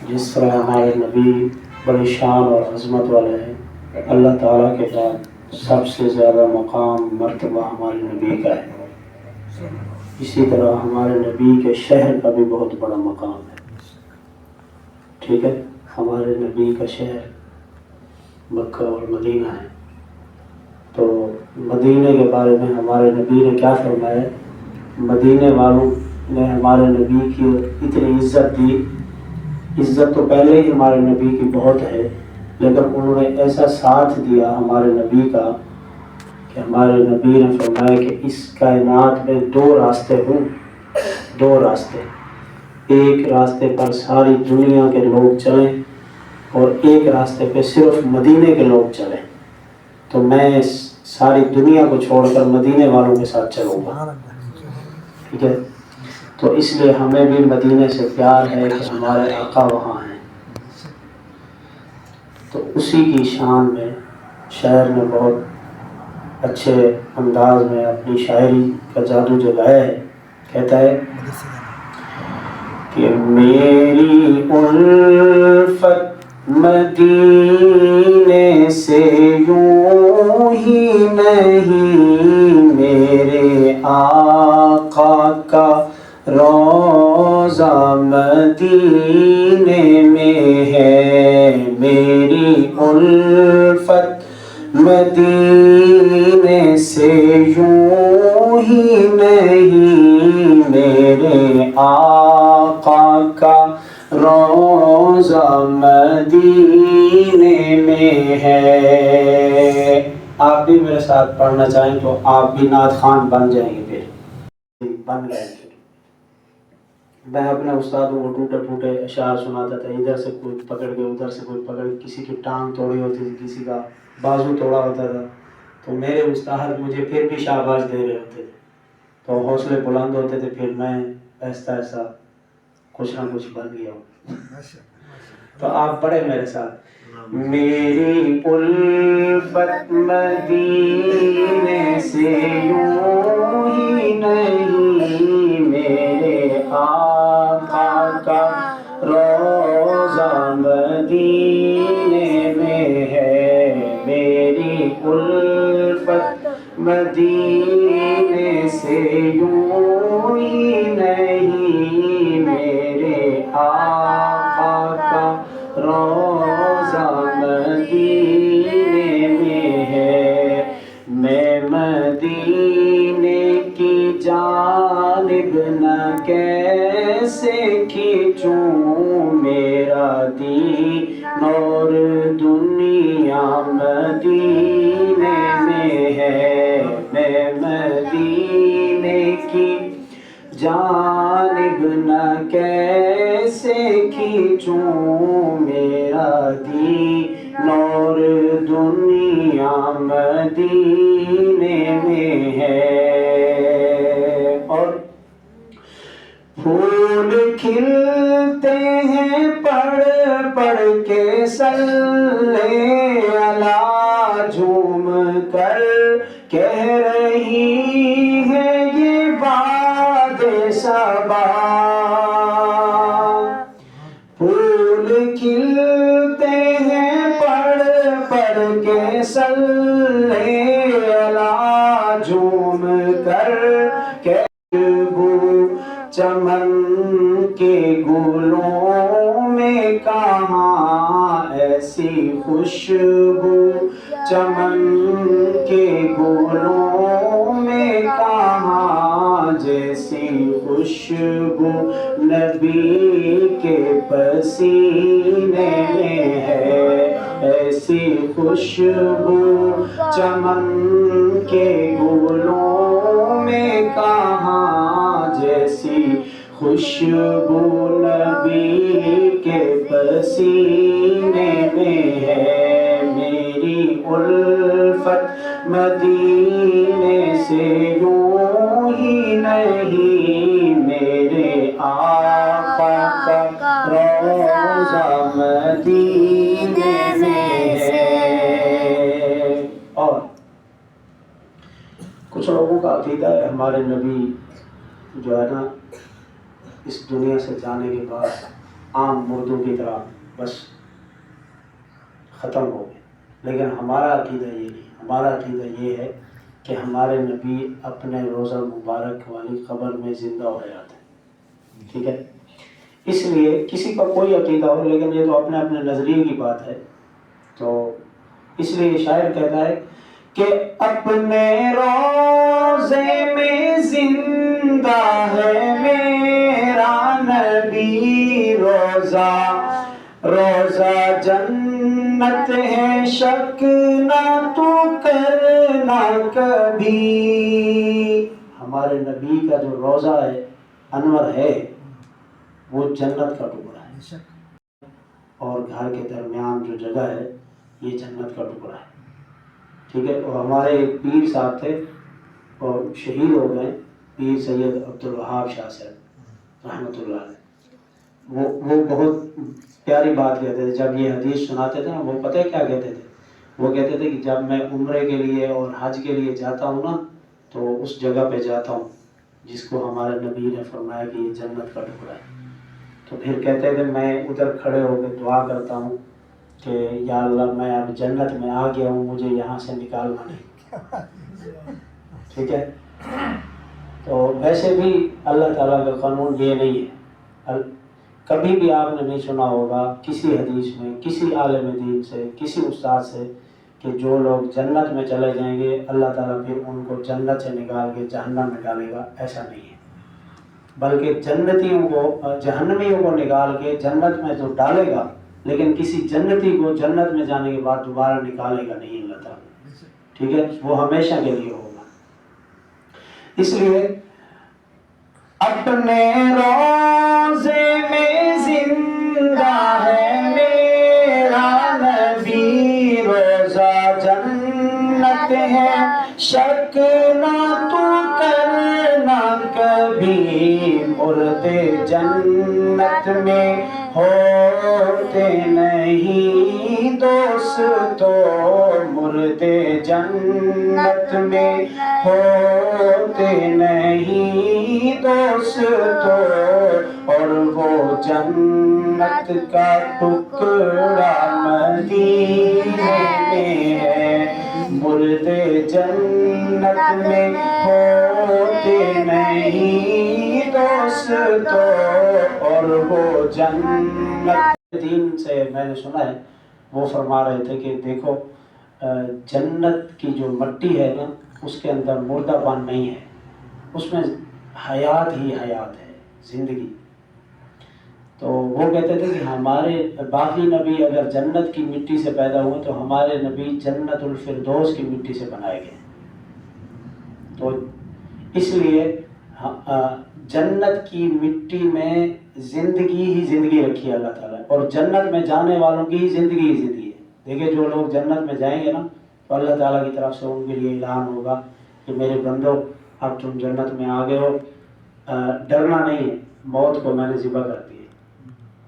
جس طرح ہمارے نبی بڑی شان اور عظمت والے ہیں، اللہ تعالیٰ کے بعد سب سے زیادہ مقام مرتبہ ہمارے نبی کا ہے، اسی طرح ہمارے نبی کے شہر کا بھی بہت بڑا مقام ہے۔ ٹھیک ہے، ہمارے نبی کا شہر مکہ اور مدینہ ہے۔ تو مدینے کے بارے میں ہمارے نبی نے کیا فرمایا؟ مدینے والوں نے ہمارے نبی کی اتنی عزت دی، عزت تو پہلے ہی ہمارے نبی کی بہت ہے، لیکن انہوں نے ایسا ساتھ دیا ہمارے نبی کا کہ ہمارے نبی نے فرمایا کہ اس کائنات میں دو راستے ہوں، دو راستے، ایک راستے پر ساری دنیا کے لوگ چلیں اور ایک راستے پہ صرف مدینے کے لوگ چلیں، تو میں ساری دنیا کو چھوڑ کر مدینے والوں کے ساتھ چلوں گا۔ ٹھیک ہے، تو اس لیے ہمیں بھی مدینے سے پیار ہے کہ ہمارے آقا وہاں ہیں۔ تو اسی کی شان میں شاعر نے بہت اچھے انداز میں اپنی شاعری کا جادو جگایا ہے۔ کہتا ہے کہ میری الفت مدینے سے یوں ہی نہیں، میرے آقا کا روضہ مدینے میں ہے، میری الفت مدینے سے یوں ہی نہیں، میرے آقا کا روضہ مدینے میں ہے۔ آپ بھی میرے ساتھ پڑھنا چاہیں تو آپ بھی نعت خوان بن جائیں گے، پھر بن گئے۔ میں اپنے استادوں کو ٹوٹے ٹوٹے اشعار سناتا تھا، ادھر سے کوئی پکڑ کے ادھر سے کوئی پکڑ، کسی کی ٹانگ توڑی ہوتی تھی، کسی کا بازو توڑا ہوتا تھا، تو میرے استاد مجھے پھر بھی شاباش دے رہے ہوتے تھے، تو حوصلے بلند ہوتے تھے، پھر میں ایسا ایسا کچھ نہ کچھ بن گیا ہوں۔ تو آپ پڑھیں میرے ساتھ، میری الفت مدینے سے یوں ہی نہیں، میرے آقا کا روضہ مدینے میں ہے، میری الفت مدینے سے یوں ہی نہیں، میرے آقا کا روضہ مدینے میں ہے، میں مدینے کی جانب نہ کیسے کھینچوں، میرا دین اور دنیا مدینے میں ہے، میں مدینے کی جانب نہ کیسے کھینچوں، میرا دین اور دنیا مدینے میں ہے۔ اور پھول کھلتے ہیں پڑھ پڑھ کے صلی اللہ، جھوم کر کہہ رہی ہے یہ باد صبا، پھول کھلتے ہیں پڑھ پڑھ کے صلی اللہ، جھوم کر چمن کے گلوں میں کہاں ایسی خوشبو، چمن کے گلوں میں کہاں جیسی خوشبو نبی کے پسینے میں ہے، ایسی خوشبو چمن کے گلوں میں کہاں جیسی خوشبو نبی کے پسینے میں ہے، میری الفت مدینے سے یوں ہی نہیں، میرے آقا کا روضہ مدینے میں ہے۔ اور کچھ لوگوں کا عقیدہ ہے ہمارے نبی جو ہے نا اس دنیا سے جانے کے بعد عام مردوں کی طرح بس ختم ہو گئے، لیکن ہمارا عقیدہ یہ نہیں، ہمارا عقیدہ یہ ہے کہ ہمارے نبی اپنے روضہ مبارک والی قبر میں زندہ ہو حیات ہیں، ٹھیک ہے؟ اس لیے کسی کا کوئی عقیدہ ہو، لیکن یہ تو اپنے اپنے نظریے کی بات ہے، تو اس لیے شاعر کہتا ہے کہ اپنے روضے میں زندہ ہے میرا نبی، روضہ روضہ جنت ہے، شک نہ تو کرنا کبھی۔ ہمارے نبی کا جو روضہ ہے انور ہے وہ جنت کا ٹکڑا ہے، اور گھر کے درمیان جو جگہ ہے یہ جنت کا ٹکڑا ہے، ٹھیک ہے؟ اور ہمارے ایک پیر صاحب تھے اور شہید ہو گئے، پیر سید عبدالوہاب شاہ صاحب رحمۃ اللہ علیہ، وہ بہت پیاری بات کہتے تھے جب یہ حدیث سناتے تھے نا، وہ پتہ ہے کیا کہتے تھے؟ وہ کہتے تھے کہ جب میں عمرے کے لیے اور حج کے لیے جاتا ہوں نا تو اس جگہ پہ جاتا ہوں جس کو ہمارے نبی نے فرمایا کہ یہ جنت کا ٹکڑا ہے، تو پھر کہتے تھے میں ادھر کھڑے ہو کے دعا کرتا ہوں کہ یا اللہ میں اب جنت میں آ گیا ہوں، مجھے یہاں سے نکالنا نہیں، ٹھیک ہے؟ تو ویسے بھی اللہ تعالیٰ کا قانون یہ نہیں ہے، کبھی بھی آپ نے نہیں سنا ہوگا کسی حدیث میں، کسی عالم دین سے، کسی استاد سے کہ جو لوگ جنت میں چلے جائیں گے اللہ تعالیٰ پھر ان کو جنت سے نکال کے جہنم میں ڈالے گا، ایسا نہیں ہے، بلکہ جنتیوں کو جہنمیوں کو نکال کے جنت میں تو ڈالے گا، لیکن کسی جنتی کو جنت میں جانے کے بعد دوبارہ نکالے گا نہیں اللہ تعالیٰ، ٹھیک ہے؟ وہ ہمیشہ کے لیے ہوگا۔ اس لیے اپنے روضے میں زندہ ہے میرا نبی، روضہ جنت ہے، شک نہ تو کرنا کبھی، مردے جنت میں ہوتے نہیں دوستو، مردے جنت میں ہوتے نہیں دوستو، اور وہ جنت کا ٹکڑا مدینے میں ہے، مردے جنت میں ہوتے نہیں دوستو، اور وہ جنت دین سے میں نے سنا ہے وہ فرما رہے تھے کہ دیکھو جنت کی جو مٹی ہے نا اس کے اندر مردہ پن نہیں ہے، اس میں حیات ہی حیات ہے، زندگی۔ تو وہ کہتے تھے کہ ہمارے باقی نبی اگر جنت کی مٹی سے پیدا ہوئے تو ہمارے نبی جنت الفردوس کی مٹی سے بنائے گئے، تو اس لیے جنت کی مٹی میں زندگی ہی زندگی رکھی ہے اللہ تعالیٰ، اور جنت میں جانے والوں کی ہی زندگی ہے۔ دیکھیں جو لوگ جنت میں جائیں گے نا تو اللہ تعالیٰ کی طرف سے ان کے لیے اعلان ہوگا کہ میرے بندو اب تم جنت میں آ گئے ہو، ڈرنا نہیں ہے، موت کو میں نے ذبح کر دی ہے،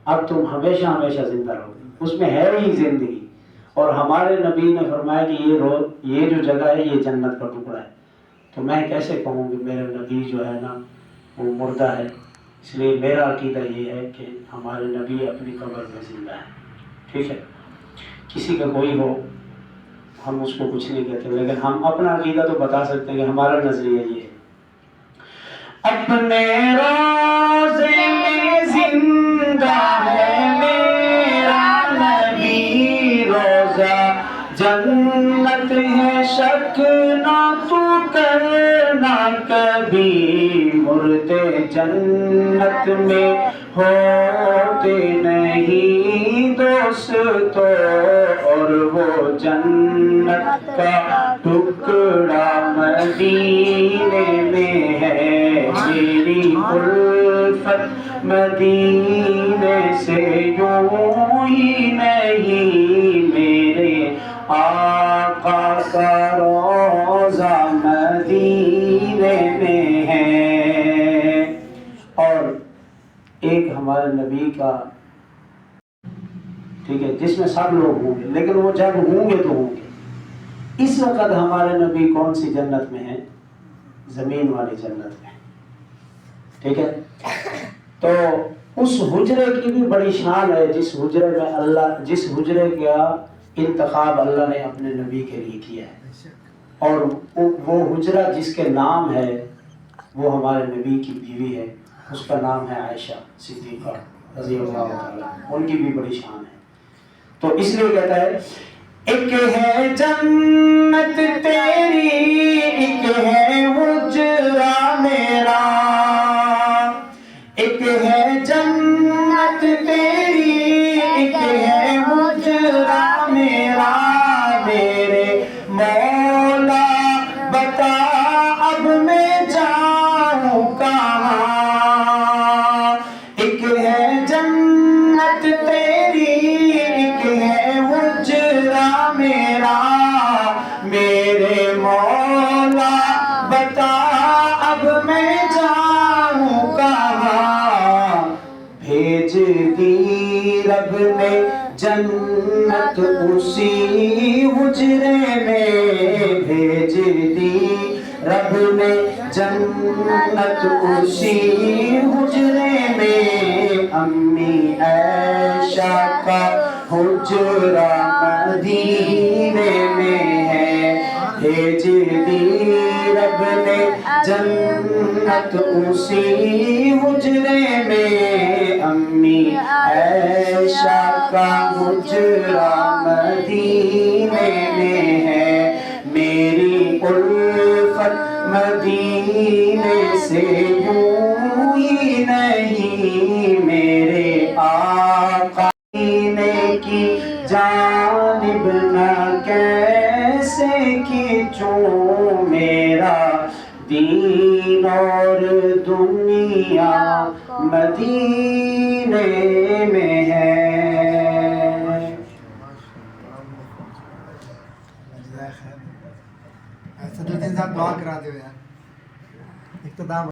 اب تم ہمیشہ ہمیشہ زندہ رہو گے، اس میں ہے ہی زندگی۔ اور ہمارے نبی نے فرمایا کہ یہ جو جگہ ہے یہ جنت کا ٹکڑا ہے، تو میں کیسے کہوں کہ میرے نبی جو ہے نا وہ مردہ ہے؟ اس لیے میرا عقیدہ یہ ہے کہ ہمارے نبی اپنی قبر میں زندہ ہے، ٹھیک ہے؟ کسی کا کوئی ہو ہم اس کو کچھ نہیں کہتے، لیکن ہم اپنا عقیدہ تو بتا سکتے ہیں کہ ہمارا نظریہ یہ ہے۔ اپنے روضے میں زندہ ہے میرا نبی، روضہ جنت ہے، شک نہ تو کرنا کبھی، مردے جنت میں ہوتے نہیں دوستو، اور وہ جنت کا ٹکڑا مدینے میں ہے، میری الفت مدینے سے یوں ہی نہیں، میرے آقا کا روضہ مدینے میں ہے۔ اور ایک ہمارے نبی کا، ٹھیک ہے، جس میں سب لوگ ہوں گے، لیکن وہ جب ہوں گے تو ہوں گے۔ اس وقت ہمارے نبی کون سی جنت میں ہیں؟ زمین والی جنت میں، ٹھیک ہے. تو اس حجرے کی بھی بڑی شان ہے جس حجرے میں جس حجرے کا انتخاب اللہ نے اپنے نبی کے لیے کیا ہے. اور وہ حجرہ جس کے نام ہے وہ ہمارے نبی کی بیوی ہے، اس کا نام ہے عائشہ صدیقہ رضی اللہ تعالیٰ. ان کی بھی بڑی شان ہے. تو اس لیے کہتا ہے ایک ہے جنت تیری ایک ہے حجرہ میرا، ایک ہے جنت تیری ایک ہے حجرہ میرا. میرے مولا بتا اب میں جاؤں کہاں. ایک ہے جنت تیری ایک ہے حجرہ میرا. میرے مولا بتا اب میں جاؤں کہاں. بھیج دی رب نے جنت اسی حجرے میں، بھیج دی رب نے جنت اسی حجرے میں. امی عائشہ کا حجرہ مدینے میں ہے. بھیج دی رب نے جنت اسی حجرے میں. امی عائشہ کا حجرہ مدینے میں ہے. میری الفت مدینے سے یوں ہی نہیں، میرے آقا مدینے کی جانب نہ کیسے کھینچوں. میرا دین اور دنیا مدینے میں ہے. ایسا دو تین ساتھ دعا کرا دو یار، اقتدام